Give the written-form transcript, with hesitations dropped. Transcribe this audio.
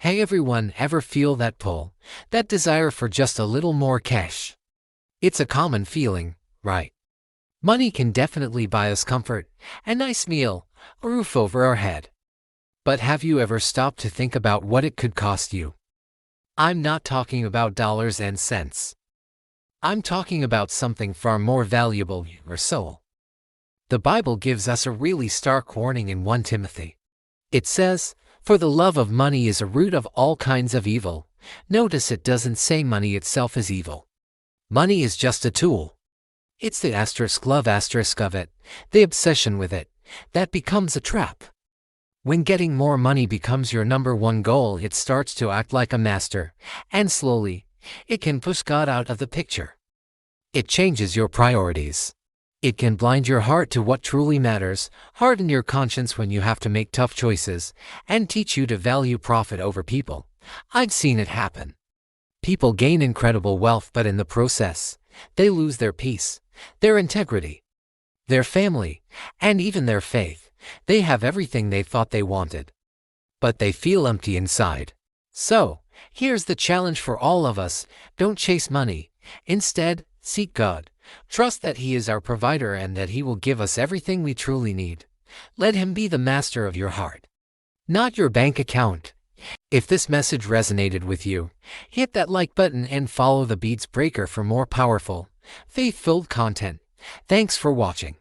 Hey everyone, ever feel that pull, that desire for just a little more cash? It's a common feeling, right? Money can definitely buy us comfort, a nice meal, a roof over our head. But have you ever stopped to think about what it could cost you? I'm not talking about dollars and cents. I'm talking about something far more valuable, your soul. The Bible gives us a really stark warning in 1 Timothy. It says, "For the love of money is a root of all kinds of evil." Notice it doesn't say money itself is evil. Money is just a tool. It's the love of it, the obsession with it, that becomes a trap. When getting more money becomes your number one goal, it starts to act like a master, and slowly, it can push God out of the picture. It changes your priorities. It can blind your heart to what truly matters, harden your conscience when you have to make tough choices, and teach you to value profit over people. I've seen it happen. People gain incredible wealth, but in the process, they lose their peace, their integrity, their family, and even their faith. They have everything they thought they wanted, but they feel empty inside. So, here's the challenge for all of us: don't chase money. Instead, seek God. Trust that He is our provider and that He will give us everything we truly need. Let Him be the master of your heart, not your bank account. If this message resonated with you, hit that like button and follow The Beatz Breaker for more powerful, faith-filled content. Thanks for watching.